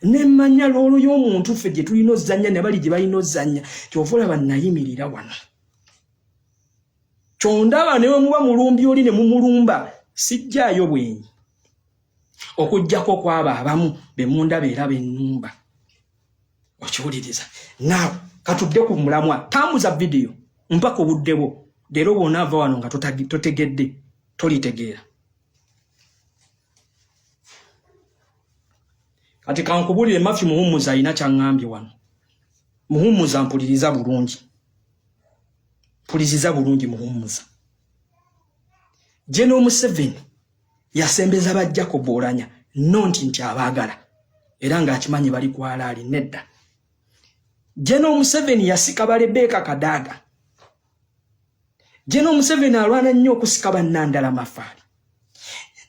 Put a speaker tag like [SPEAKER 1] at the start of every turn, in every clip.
[SPEAKER 1] Nemmanya lolo y'omuntu ffe gye tulina ozzanya ne bali gye balina ozzanya kyova olaba nayimirira wano. Kyondaba ne bwe muba mulumbi oli ne mumulumba sijjaayo bwenyi okuggyako kwaba abamu be mundaba era bennumba. Okiwuliriza naawe katudde ku mulamwa tambuza vidiyo mpaka obuddebo leero bw'onaava wano nga totegedde tolitegeera. Kati kankubulire Mafi Muhumuza alina kyaŋŋambye wano. Muhumuza mpuliriza bulungi. Mpuliriza bulungi Muhumuza. General Museveni yasembeza bajja kuboolanya nti abaagala era ng'akimanyi bali kwalaali nedda. General Museveni yasika Balebeka Kadaga. General Museveni alwana nnyo okusika bannandala Mafaali.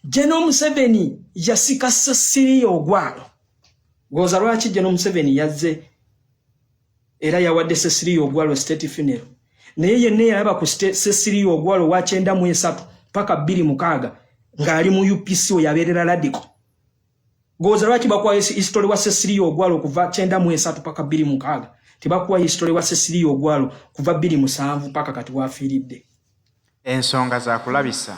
[SPEAKER 1] General Museveni yasika Cecilia Ogwalo. Goza lwaki General Museveni yazze era yawadde Cecilia Ogwalo state funeral. Naye yenna yalaba ku Cecilia Ogwalo wa 93 paka 26 ng'ali mu UPC yabeerera radical. Goza lwaki bakuwa history wa Cecilia Ogwalo kuva 93 paka 26 tebakuwa history wa Cecilia Ogwalo kuva 27 paka kati wafiiridde.
[SPEAKER 2] Ensonga za kulabisa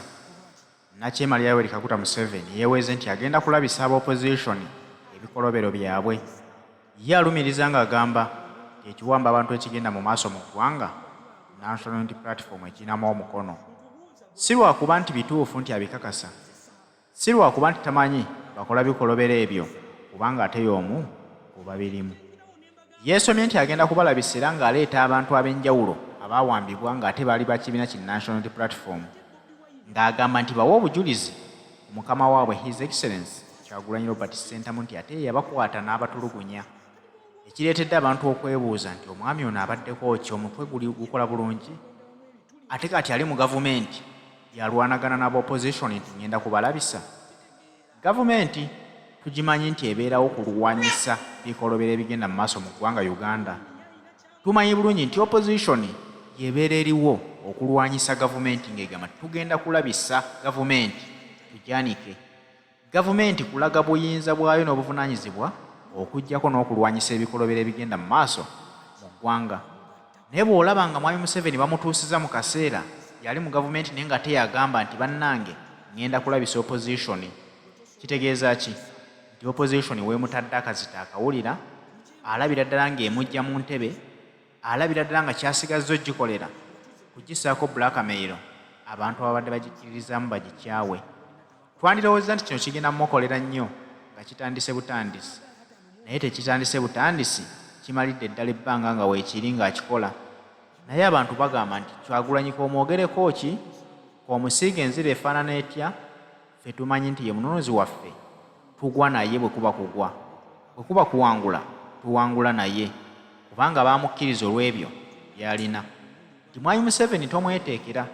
[SPEAKER 2] Nakyema Yoweri Kaguta Museveni yeeweze nti agenda kulabisa aba opposition ebikolobero byabwe. Ye alumiriza ng'agamba ekiwamba abantu ekigenda mu maaso mu ggwanga National Unity Platform ekinamu omukono. Si lwakuba nti bituufu nti abikakasa, si lwakuba nti tamanyi bakola bikolobero ebyo kubanga ate y'omu kuba birimu. Yeesomye nti agenda kubalabisa era ng'aleeta abantu ab'enjawulo abaawambibwa ng'ate baali bakibiina ki National Unity Platform ng'agamba nti bawa obujulizi omukama waabwe His Excellency Kyagulanyi Robert Ssentamu nti ate yabakwata n'abatulugunya. Ekireetedde abantu okwebuuza nti omwami ono abaddeko ki, omutwe gukola bulungi ate kati ali mu gavumenti yalwanagana n'aba-opposition nti ngenda kubalabisa. Gavumenti tugimanyi nti ebeerawo kulwanyisa bikolobero ebigenda mu maaso mu ggwanga Uganda. Tumanyi bulungi nti opposition yebeera eriwo okulwanyisa gavumenti ng'egamba tugenda kulabisa gavumenti tujanike. Gavumenti kulaga buyinza bwayo n'obuvunaanyizibwa okuggyako n'okulwanyisa ebikolobero ebigenda mu maaso mu ggwanga. Naye bw'olaba nga Mwami Museveni bamutuusiza mu kaseera yali mu gavumenti naye nga teyagamba nti bannange ngenda kulabisa opposition, kitegeeza ki? Nti opposition weemutadde akazita akawulira, alabira ddala ng'emujja mu ntebe, alabira ddala nga kyasigazza ogikolera kugisaako blackmail abantu ababadde bagikkiririzaamu bagikyawe. Twandirowooza nti kino kigenda mukolera nnyo nga kitandise butandisi, naye tekitandise butandisi, kimalidde eddala ebbanga nga weekiri ng'akikola. Naye abantu bagamba nti Kyagulanyi koomwogereko ki, komusiiga enzira efaanana etya, ffe tumanyi nti ye munonozi waffe, tugwa naye bwe kuba kugwa, bwe kuba kuwangula tuwangula naye kubanga baamukkiriza olw'ebyo by'alina. Nti Mwami Museveni tomweteekera,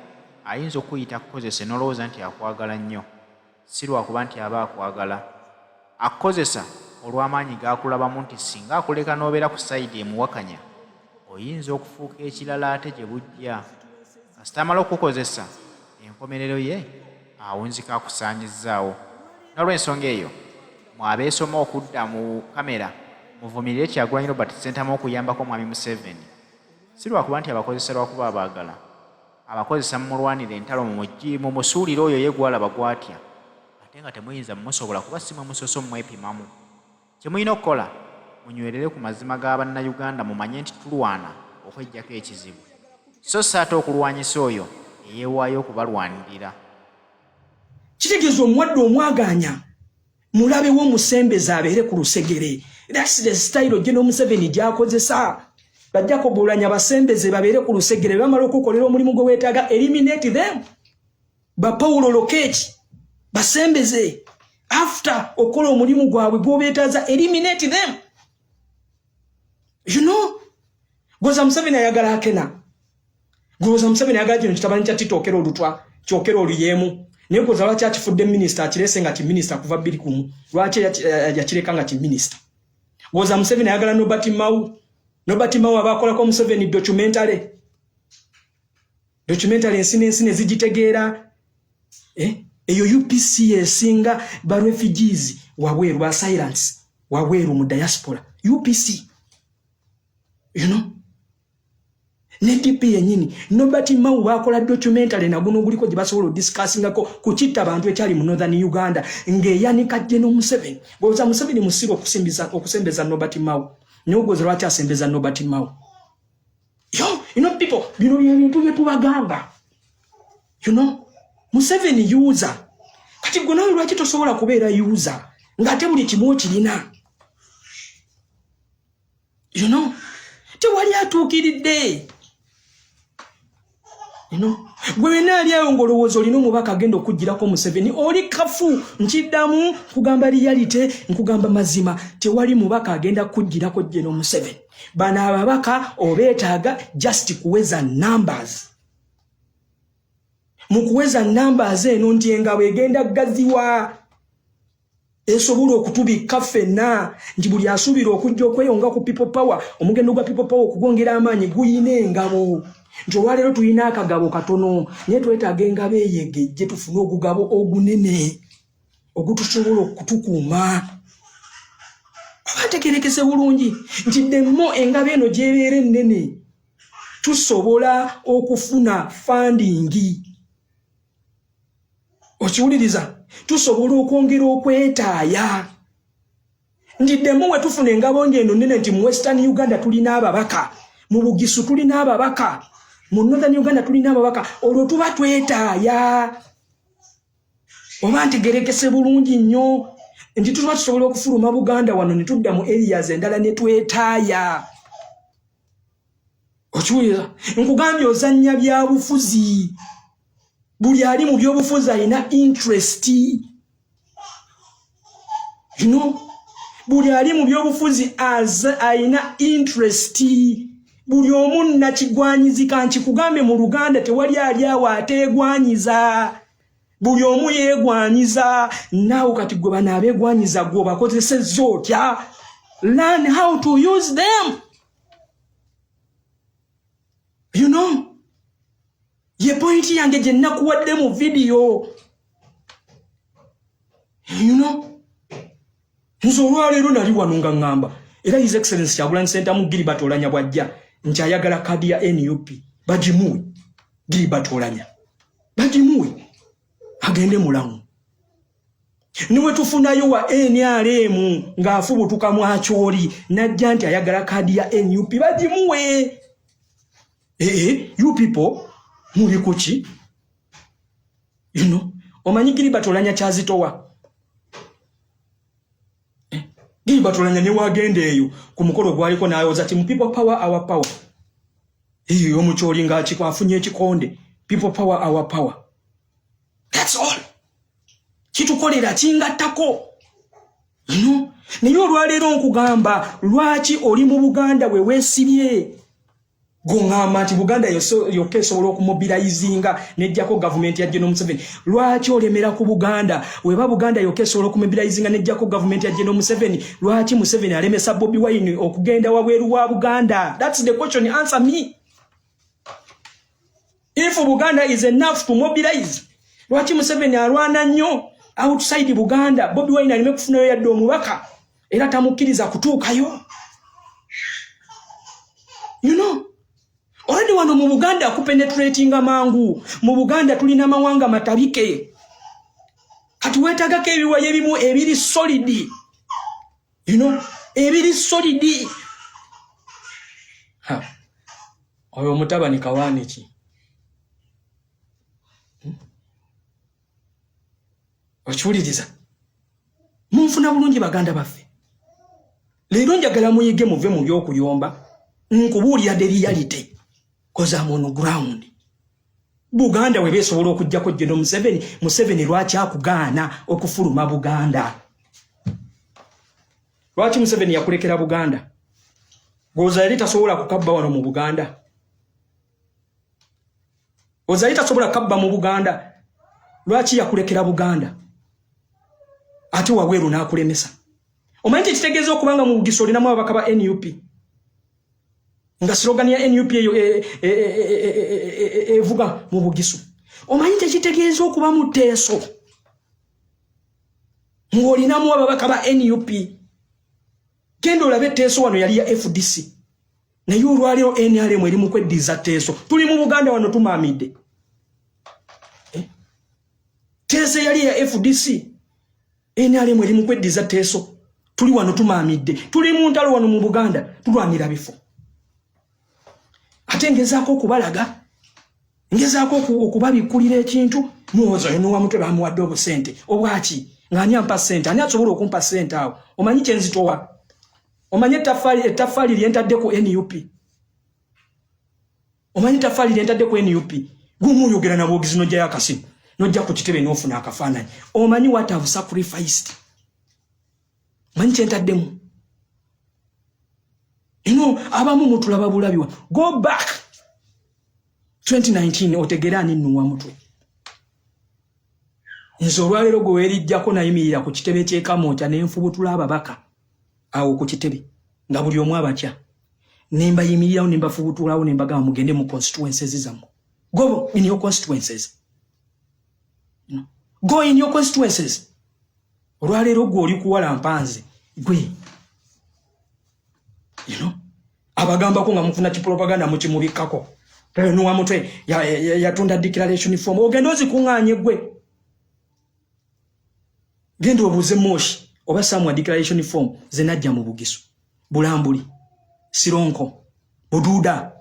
[SPEAKER 2] ayinza okuyita kukozesa n'olowooza nti akwagala nnyo. Si lwakuba nti aba akwagala, akukozesa olw'amaanyi g'akulabamu nti singa akuleka n'obeera ku sayidi emuwakanya oyinza okufuuka ekirala ate gye bujja. Kasita amala okukozesa enkomerero ye awo nzika akusaanyizzaawo. N'olw'ensonga eyo mwabeesoma okudda mu kamera muvumirire Kyagulanyi Robert Ssentamu okuyambako Mwami Museveni. Si lwakuba nti abakozesa lwakuba abaagala, abakozesa mumulwanira entalo mu musuulire oyo ye gwalaba gwatya, ate nga temuyinza mumusobola kuba si mwe musoso mwepimamu. Kye mulina okukola munywerere ku mazima ga bannayuganda, mumanye nti tulwana okweggyako ekizibu, so si ate okulwanyisa oyo eyeewaayo okubalwanirira.
[SPEAKER 1] Kitegeeza omuwadde omwaganya mulabe w'omusembeze abeere ku lusegere. That's the style General Museveni gy'akozesa. Bajja kubuulanya basembeze babeere ku lusegere, bamala okukolera omulimu gwe weetaaga eliminate them. Ba Paulo Lokeki basembeze after okola omulimu gwabwe gw'obeetaaza eliminate them. You know, Goza Museveni ayagala akena. Goza Museveni ayagala kino kitabani kya titookera olutwa kyokera oluyemu. Naye Goza lwaki akifudde minisita akirese nga kiminisita kuva 21 lwaki yakireka nga kiminisita. Goza Museveni ayagala Nobati Mau abakolako Museveni documentary ensine zigitegeera. Eyo UPC esinga ba refugees wabweru ba silence wabweru mu diaspora UPC ne DP yenyini Nobert Mau bakola documentary na guno guliko gye basobola discussingako kukitta abantu ekyali mu Northern Uganda ngeyanika General Museveni boza Museveni musiro okusembeza Nobert Mau nyogoze lwaki asembeza Nobert Mau people bino ebintu bye tubagamba Museveni user kati gwe nawe lwaki tosobola kubeera user ng'ate buli kimu kirina tewali atuukiridde gwe naali ayo ng'olowooza olina omubaka agenda okugirako Museveni oli kafu nkiddamu nkugamba reality nkugamba mazima tewali mubaka agenda kugirako General Museveni bano ababaka obeetaaga just kuweza numbers mu kuweza numbers eno nti engabo egenda gaziwa esobola okutubika ffenna nti buli asuubira okujja okweyonga ku people power omugendo gwa people power okugongera amaanyi guyina engabo nti olwaleero tulina akagabo katono naye twetaaga engabo eyegejje tufune ogugabo ogunene ogutusobola okutukuuma abategerekese bulungi nti demmo engabo eno gy'ebeera ennene tusobola okufuna fundingi okiwuliriza tusobola okwongera okwetaaya ndiddemu we tufuna engabo ng'eno nnene nti mu Western Uganda tulina ababaka mu Bugisu tulina ababaka mu Northern Uganda tulina ababaka olwo tuba twetaaya oba ntegerekese bulungi nnyo nti tuba tusobola okufuluma Buganda wano ne tudda mu areas endala ne twetaaya okiwulira nkugambye ozannya bya bufuzi buli ali mu byobufuzi alina interest buli ali mu byobufuzi alina interest buli omu nakigwanyizika nkikugambe mu Luganda tewali ali awo ateegwanyiza buli omu yeegwanyiza naawe kati gwe bano abeegwanyiza gwe obakozesezza otya learn how to use them ye point yange gye nakuwadde mu video nze olwaleero nali wano nga ŋŋamba era His Excellency Kyagulanyi Ssentamu Gilbert Oulanya bw'ajja nti ayagala kadi ya NUP bagimuwe Gilbert Oulanya bagimuwe agende mulamu niwe tufunayo wa NRM ng'afubutuka mwakyoli najja nti ayagala kadi ya NUP bagimuwe you people muli kuki omanyi Gilbert Oulanya kyazitowa Gilbert Oulanya ne wagenda eyo ku mukolo gwaliko n'ayoza ti mu people power our power omukyoli ng'afunye ekikonde people power our power that's all kitukolera kingattako naye olwaleero nkugamba lwaki oli mu Buganda we weesibye gongamba nti Buganda yokka esobola okumobilizinga nejjako gavumenti ya General Museveni lwaki olemera ku Buganda weba Buganda yokka esobola okumobilizinga nejjako gavumenti ya General Museveni lwaki Museveni alemesa Bobi Wine okugenda wabweru wa Buganda? That's the question, answer me. If Buganda is enough to mobilize lwaki Museveni alwana nnyo outside Buganda Bobi Wine alime kufunayo yadde omubaka era tamukkiriza kutuukayo already wano mu Buganda kupenetratinga mangu mu Buganda tulina mawanga matabike kati wetagako ebiwaye ebimu ebiri solid ebiri solid oyo mutabani kawaani ki okiwuliriza munfuna bulungi baganda baffe leero njagala muyige muve mu byokuyomba nkubuulira the reality because I'm on ground. Buganda we besobola okujjako General Museveni lwaki akugaana okufuluma Buganda? Lwaki Museveni yakulekera Buganda? Gozali tasobola kukabba wano mu Buganda. Gozali tasobola kabba mu Buganda. Lwaki yakulekera Buganda? Ate wabweru n'akulemesa. Omanyi kitegeeza okubanga mu Bugisu olinamu ababaka ba NUP. Nga slogan ya NUP evuga mu Bugisu. Omanyi kitegeeza okuba mu Teeso. Ng'olinamu ababaka ba NUP. Kendo olabe Teeso wano yali ya FDC. Na yu olwaliro NRM eri mu kweddiza Teeso. Tuli mu Buganda wano tumaamidde. Teeso yali ya FDC. NRM eri mu kweddiza Teeso. Tuli wano tumaamidde. Tuli mu ntalo wano mu Buganda tulwanira bifo. Ate ngezaako okubalaga. Ngezaako okubabikulira ekintu muwoza yono mutwe bamuwadde obusente. Obwaki ng'ani ampa sente. Ani asobola okumpa sente awo? Omanyi kye nzitowa? Omanyi ettaffaali lyentadde ku NUP. Omanyi ettaffaali lyentadde ku NUP. Gumu oyogera na bwogizi nojja yakasimu. Nojja ku kitebe n'ofuna akafaananyi. Omanyi what have sacrificed. Omanyi kye ntaddemu. Abamu mutulaba bulabiwa. Go back. 2019 otegera ani nnuwa mutwe. Nze olwaleero gwe weerijjako nayimirira ku kitebe ky'Ekamoota ne nfubutula ababaka. Awo ku kitebe nga buli omu abakya nemba yimirirawo nemba fubutulawo nemba gamba mugende mu constituencies zammwe. Go in your constituencies. Go in your constituencies. Olwaleero gwe oli kuwala mpanze gwe. Abagambako nga mufuna kipropaganda mukimubikkako. Nuwa mutwe yatunda declaration form. Ogenda ozikuŋŋaanye gwe. Genda obuuze Moshi oba Samwa declaration form ze najja mu Bugisu, Bulambuli, Sironko, Bududa.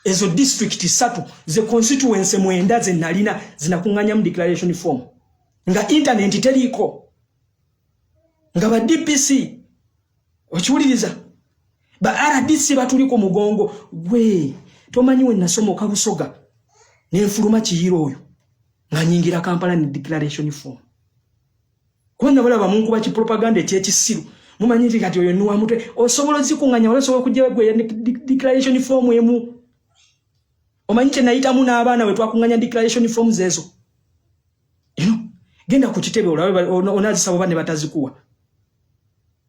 [SPEAKER 1] Ezo district 3 ze constituency mwenda ze nalina zinakuŋŋaanya mu declaration form. Nga internet teriko. Nga ba DPC okiwuliriza. Ba RDC batuliko mugongo gwe. Tomanyi we nasoma Kabusoga nenfuluma Kiyiro oyo nga nyingira Kampala ni declaration form. Kwenda balaba mungu bachi propaganda ekyekisiru. Mumanyi nti kati oyo nuwa mutwe osobola zikuŋŋanya wala osobola kujja gwe declaration form emu. Omanyi kye nayitamu n'abaana we twakuŋŋanya declaration forms ezo. Genda ku kitebe onazisaba bane batazikuwa.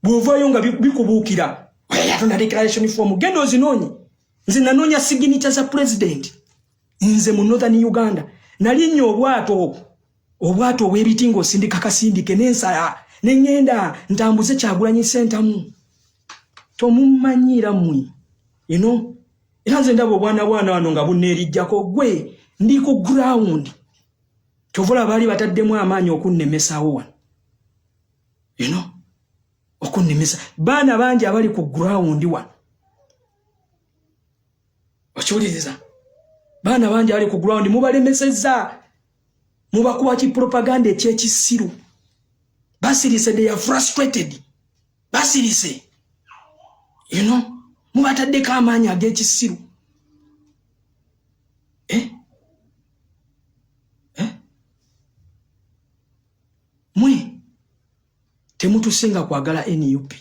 [SPEAKER 1] Bw'ovaayo nga bikubuukira yatunda declaration form genda ozinoonye. Nze nanoonya signature za president. Nze mu Northern Uganda nali nnyo obwato obw'ebitingo sindika kasindike n'ensala n'engenda ntambuze Kyagulanyi sentamu. Tomumanyira mmwe. Era nze ndaba obwana wano nga bunneerijjako gwe ndi ku ground. Tovula baali bataddemu amaanyi okunnemesaawo wano. Okunnemesa. Baana bangi abali ku ground wano. Okiwuliriza? Baana bangi abali ku ground mubalemesezza. Mubakuba ki propaganda ekyekisiru. Basirise, they are frustrated. Basirise. Mubataddeko amaanyi ag'ekisiru. Mwe temutusinga kwagala NUP.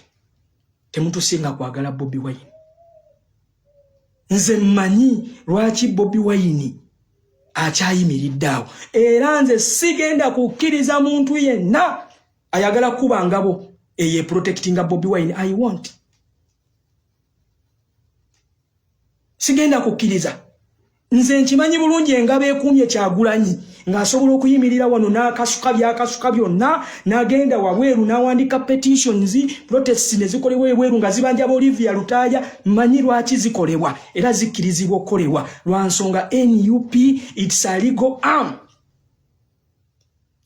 [SPEAKER 1] Temutusinga kwagala Bobi Wine. Nze mmanyi lwaki Bobi Wine akyayimiriddeawo. Era nze sigenda kukkiriza muntu yenna ayagala kuba ngabo eye protectinga Bobi Wine. I want. Sigenda kukkiriza. Nze nkimanyi bulungi engabo ekuumye Kyagulanyi ng'asobola okuyimirira wano n'akasuka byonna n'agenda wabweru n'awandika petitions, protests ne zikolebwa ebweru nga zibanja Olivia Lutaaya. Mmanyi lwaki zikolebwa era zikkirizibwa okukolebwa lwa nsonga NUP it's a legal arm.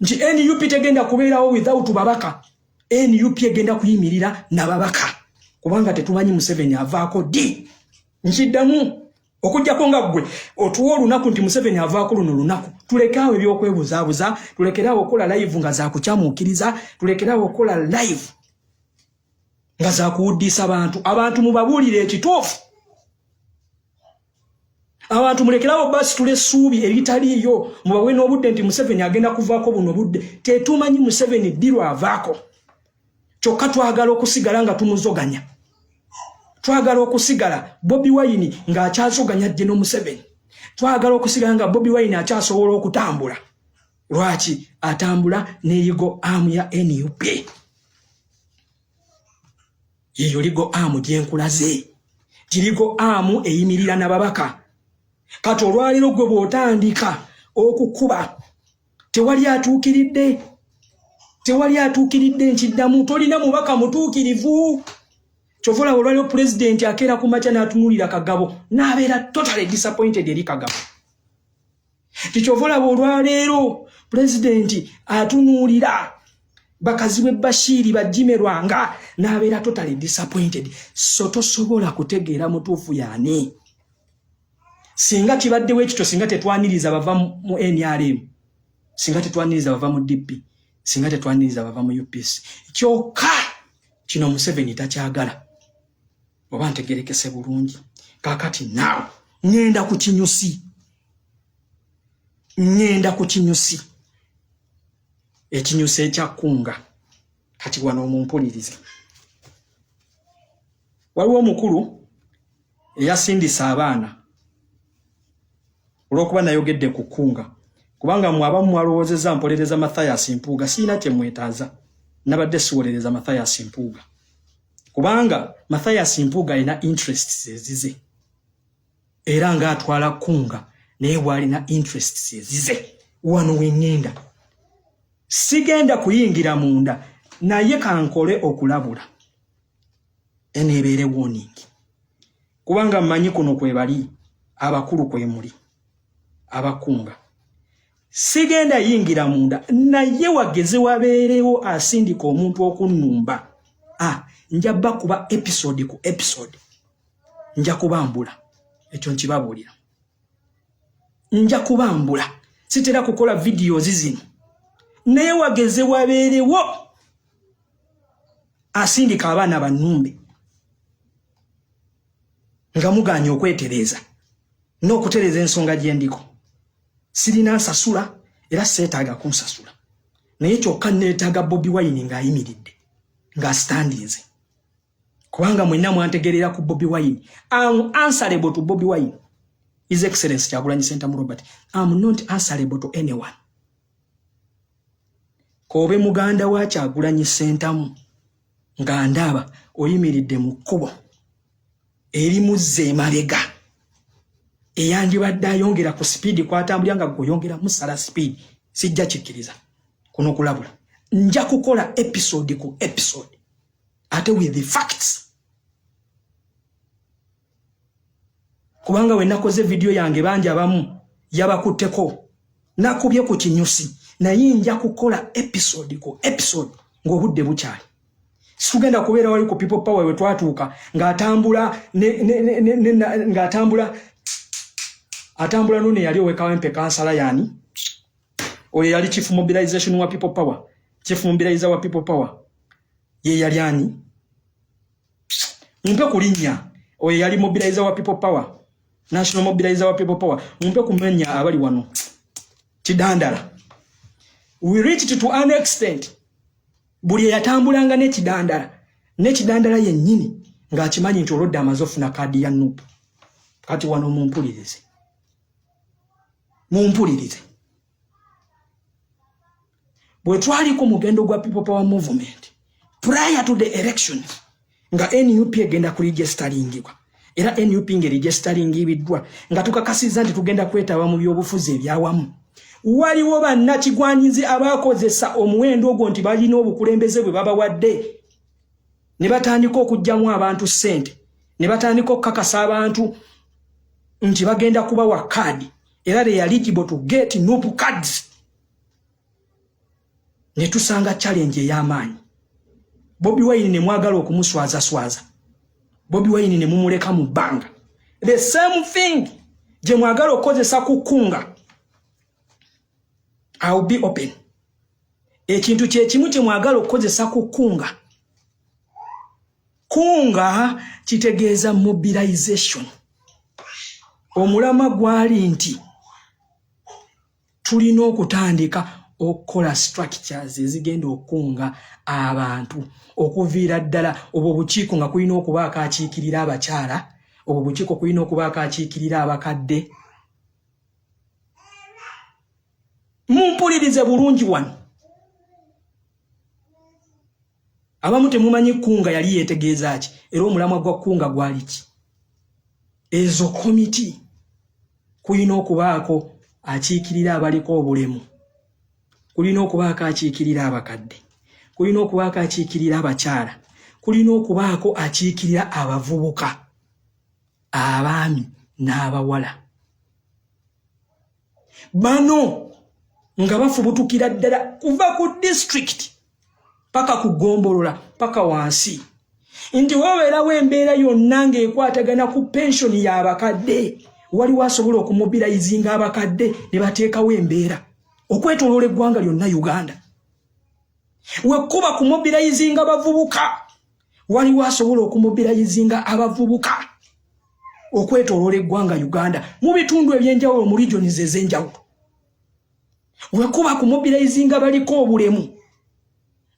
[SPEAKER 1] Nti NUP tegenda kubeerawo without babaka. NUP egenda kuyimirira na babaka kubanga tetumanyi Museveni avaako di. Nkiddamu okujjako nga ggwe otuwa olunaku nti Museveni avaako luno lunaku. Tulekaawo ebyokwebuzabuza, tulekeraawo okola live nga zakukyamuukiriza, tulekeraawo okola live nga zakuwuddisa abantu mubabuulire ekituufu. Abantu mulekerawo basi tule essuubi eritaliiyo mubawe n'obudde nti Museveni agenda kuvaako buno budde. Tetumanyi Museveni ddirwa avaako. Kyokka twagala okusigala nga tumuzoganya. Twagala okusigala Bobi Wine ng'akyazoganya General Museveni. Twagala okusigala nga Bobi Wine akyasobola okutambula. Lwaki atambula ne legal arm ya NUP. Yeyo legal arm gyenkulaze. Legal arm eyimirira n'ababaka. Kati olwaliro gwe bw'otandika okukuba tewali atuukiridde nkiddamu. Tolina mubaka mutuukirivu. Chovola olwaliro president akeera ku makya n'atunulira Kagabo n'abeera totally disappointed eri Kagabo. Chovola olwaliro president atunulira bakazi we Bashiri bajimerwanga n'abeera totally disappointed. So tosobola kutegeera mutuufu yaani. Singa kibadde wekito singa tetwaniriza bava mu NRM. Singa tetwaniriza bava mu DP. Singa tetwaniriza bava mu UPC. Kyokka kino Museveni takyagala. Oba ntegerekese bulungi. Kakati now ngenda ku kinyusi. Ngenda ku kinyusi. Ekinyusi ekyakunga. Kati wano mumpulirize. Waliwo omukulu eyasindisa abaana. Olwokuba nayogedde ku kunga. Kubanga mwaba mwalowoozezza mpolereza Mathias Mpuuga siina kye mwetaaza. Nabadde siwolereza Mathias Mpuuga. Kubanga Mathias Mpuuga alina interests ezize. Era nga atwala kunga naye bw'alina interests ezize. Wano wengenda. Sigenda kuyingira munda naye kankole okulabula. Eneebeere warning. Kubanga mmanyi kuno kwe bali abakulu kwe muli. Abakunga. Sigenda yingira munda naye wageze wabeerewo asindika omuntu okunnumba. Nja bakuba episode ku episode. Nja kubambula. Ekyo nkibabuulira. Nja kubambula. Sitera kukola videos zino. Naye wageze wabeerewo asindika abaana bannumbe. Nga muganya okwetereza. N'okutereza ensonga gye ndiko. Sirina nsasula era seetaaga kunsasula. Naye kyokka neetaaga Bobi Wine ng'ayimiridde. Nga standinze. Kubanga mwenna mwantegerera ku Bobi Wine. I'm answerable to Bobi Wine. His Excellency Kyagulanyi Ssentamu Robert. I'm not answerable to anyone. Kobe muganda wa Kyagulanyi Ssentamu nga ndaba oyimiridde mu kkubo erimuzza emabega. Eyandibadde ayongera ku speed kwatambulya nga goyongera musala speed. Sijja kikkiriza. Kuno kulabula. Nja kukola episode ku episode. Ate with the facts. Kubanga we nakoze video yange banja abamu yabakutteko. Nakubye ku kinyusi. Naye nja kukola episode ku episode ng'obudde bukyali. Situgenda kubeera wali ku people power we twatuuka ng'atambula atambula nune yali owekawempe kansala yani. Oyo yali chief mobilization wa people power. Chief mobilizer wa people power. Ye yali ani. Mumpe kulinnya. Oyo yali mobilizer wa people power. National mobilizer wa people power. Mumpe kumenya abali wano. Kidandala. We reached to an extent. Buli yatambulanga n'ekidandala. N'ekidandala yennyini ng'akimanyi nti olwodde amaze ofuna kaadi ya NUP. Kati wano mumpulirize. Mumpulirize. Bwe twali ku mugendo gwa people power movement prior to the election nga NUP egenda ku registeringibwa. Era NUP nge registeringibwa nga tukakasiza nti tugenda kwetaba mu byobufuzi ebyawamu. Waliwo bannakigwanyizi abakozesa omuwendo ogwo nti balina obukulembeze bwe babawadde. Ne batandika okujjamu abantu ssente. Ne batandika okukakasa abantu nti bagenda kubawa kaadi. Era they are eligible to get NUP cards. Ne tusanga challenge ey'amaanyi. Bobi Wine ne mwagala okumuswaza. Bobi Wine ne mumuleka mu bbanga. The same thing gye mwagala okukozesa kukunga. I'll be open. Ekintu kye kimu kye mwagala okukozesa kukunga. Kunga kitegeeza mobilization. Omulama gwali nti tulina okutandika okukola structures ezigenda okunga abantu okuviira ddala obwo bukiiko nga kulina okuba akakiikirira abakyala, obwo bukiiko kulina okuba akakiikirira abakadde. Mumpulirize bulungi wano. Abamu temumanyi kunga yali yeetegeeza ki era omulamwa gwa kunga gwali ki. Ezo komiti kulina okubaako akiikirira abaliko obulemu. Kulina okubaako akiikirira abakadde. Kulina okubaako akiikirira abakyala. kulina okubaako akiikirira abavubuka abaami n'abawala bano nga bafubutukira ddala kuva ku district paka ku Gombolola paka wansi nti wabeerawo embeera yonna ng'ekwatagana ku pension y'abakadde waliwo asobola okumobilizinga abakadde ne bateekawo embeera okwetoloola eggwanga lyonna Uganda wekuba kumobilizinga abavubuka waliwo asobola okumobilizinga abavubuka okwetoloola eggwanga Uganda mu bitundu ebyenjawulo mu regions ez'enjawulo wekuba kumobilizinga baliko obulemu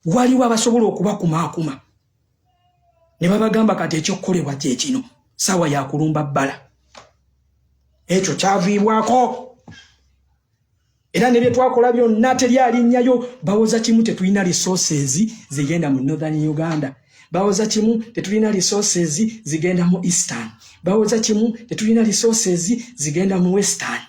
[SPEAKER 1] waliwo abasobola okubakumaakuma ne babagamba kati ekyokukolebwa kye kino sawa ya kulumba bbala ekyo kyaviibwako era ne bye twakola byonna teryalinnya bawoza kimu tetulina resources zigenda mu Northern Uganda bawoza kimu tetulina resources zigenda mu Eastern bawoza kimu tetulina resources zigenda mu Western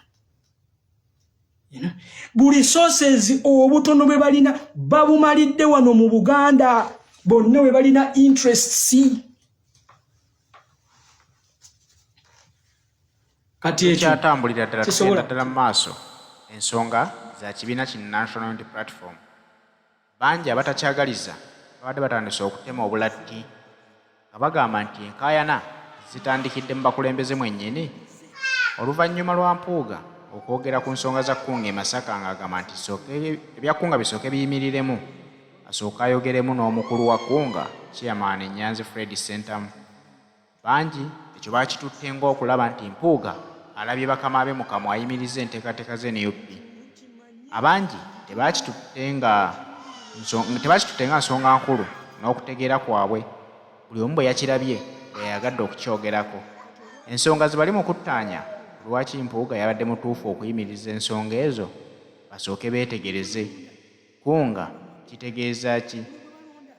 [SPEAKER 1] buli resources obutono bwe balina babumalidde wano mu Buganda bonna we balina interest kati ekyo
[SPEAKER 2] kyatambulira ddala tugenda ddala mu maaso ensonga za kibiina ki National Unity Platform bangi abatakyagaliza babadde batandise okutema obulatti nga bagamba nti enkaayana zitandikidde mu bakulembeze mwennyini oluvannyuma lwa Mpuuga okwogera ku nsonga za kkunga e Masaka ng'agamba nti ebya kkunga bisooke biyimiriremu asooka ayogeremu n'omukulu wa kkunga chairman Nyanzi Fred Sentamu bangi ekyo baakitutte ng'okulaba nti Mpuuga alabye bakama be mukamwa ayimiriza enteekateeka z'NUP abangi tebakitutte nga nsonga nkulu n'okutegeera kwabwe buli omu bwe yakirabye bwe yayagadde okukyogerako ensonga zibali mu kuttaanya lwaki Mpuuga yabadde mutuufu okuyimiriza ensonga ezo basooke beetegereze kkunga kitegeeza ki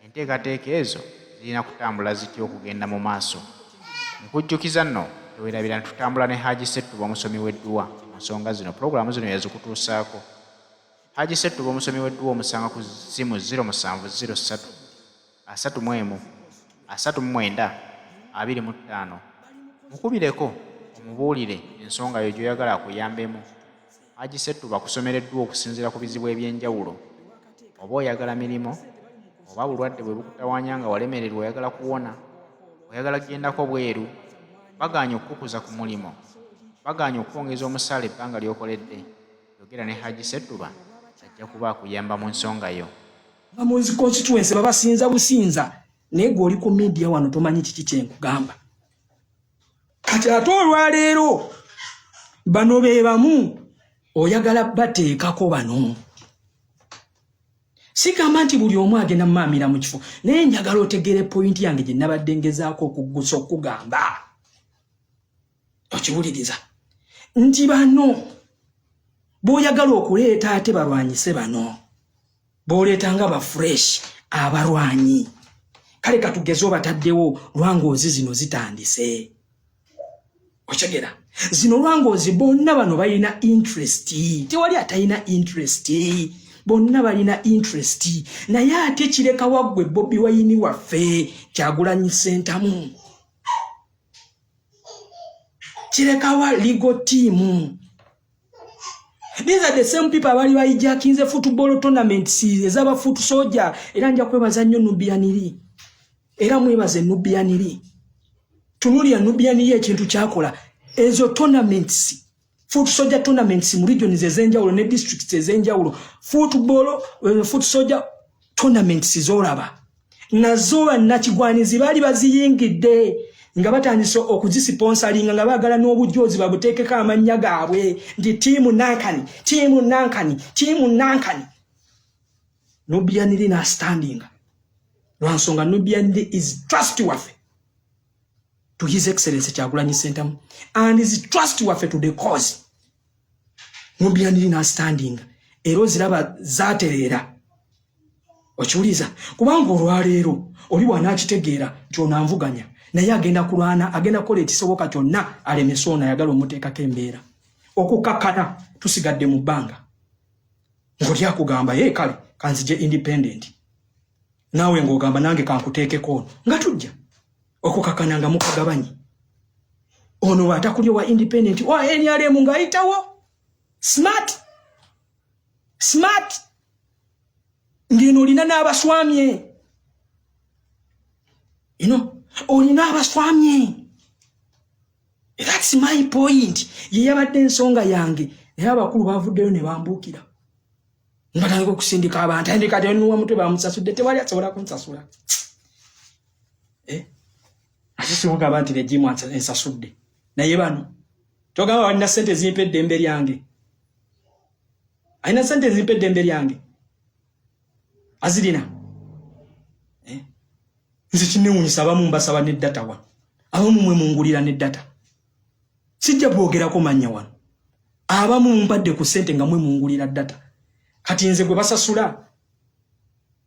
[SPEAKER 2] enteekateeka ezo zirina kutambula zitya okugenda mu maaso nkujjukiza nno teweerabira ntutambula ne Haji Ssettuba omusomi w'edduwa mu nsonga zino pulogulaamu zino yazikutuusaako Haji Ssettuba omusomi w'edduwa omusanga ku ssimu 0703 31 39 25 mukubireko omubuulire ensonga yo gy'oyagala akuyambemu Haji Ssettuba akusomereddwa okusinziira ku bizibu eby'enjawulo oba oyagala mirimu oba bulwadde bwe bukutawaanya nga walemererwa oyagala kuwona oyagala kugendako bweru baganya okukukuza ku mulimo baganya okwongeza omusaala ebbanga ly'okoledde yogera ne Haji Ssettuba ajja kuba akuyamba mu nsonga yo
[SPEAKER 1] mu constituency babasinza businza naye gwe oli ku media wano tomanyi kiki kyenkugamba kati ate olwaleero bano be bamu oyagala bateekako bano sigamba nti buli omu agenda mumaamira mu kifo naye njagala otegere point yange gye nabadde ngezaako okuggusa okugamba okiwuliriza nti bano bw'oyagala okuleeta ate balwanyise bano bw'oleeta ba fresh abalwanyi kale katugeze obataddewo lwangoozi zino zitandise okigera zino lwangoozi bonna bano balina interest tewali atalina interest bonna balina interest naye ate kireka waggwe Bobi Wine waffe Kyagulanyi Ssentamu kireka wa legal team these are the same people abali bayijakinze football tournaments ezaba foot soldier era nja kwebaza nnyo Nubianiri era mwebaze Nubianiri tunulya Nubianiri ekintu kyakola ezo tournaments foot soldier tournaments mu regions ez'enjawulo ne districts ez'enjawulo foot soldier tournaments zolaba nazo bannakigwanizi bali baziyingidde nga batandise okuzisponsoringa nga baagala n'obujoozi babuteekeko amannya gaabwe nti tiimu nankani Nubianiri na standing lwansonga Nubianiri is trustworthy to His Excellency Kyagulanyi Ssentamu and is trustworthy to the cause Nubianiri na standing ero ziraba zaatereera okiwuliza kubanga olwaleero oli bw'anaakitegeera ky'onanvuganya naye agenda kulwana agenda kukola ekisoboka kyonna alemese ono ayagala omuteekako embeera okukakkana tusigadde mu bbanga ng'oli akugamba ye kale kanzije independent nawe ng'ogamba nange kankuteekeko ono nga tujja okukakana nga mukagabanyi ono bw'atakulya wa independent wa NRM ng'ayitawo smart ng'eno olina n'abaswamye olina abaswamye. That's my point. Ye yabadde ensonga yange naye abakulu bavuddeyo ne bambuukira nga tandika okusindika abantu andika tenuwa mutwe bamusasudde tewali asobola kunsasula ate simugamba nti regimu ensasudde naye bano togamba walina ssente zimpa eddembe lyange alina ssente zimpa eddembe lyange azirina nze kinewunyisa abamu mbasaba n'eddata wano abamu mwe mungulira n'eddata sijja bwogerako mannya wano abamu mumpadde ku ssente nga mwe mungulira ddata kati nze gwe basasula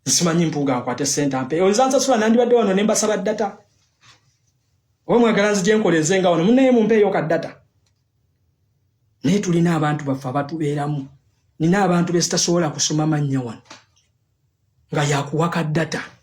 [SPEAKER 1] nsimanyi mpuuga nkwate ssente ampe ozansasula nandibadde wano ne mbasaba ddata oba mwagala nzije nkoleze nga wano munaye mumpeeyo kaddata naye tulina abantu baffe abatubeeramu nina abantu besitasobola kusoma mannya wano nga yakuwa kaddata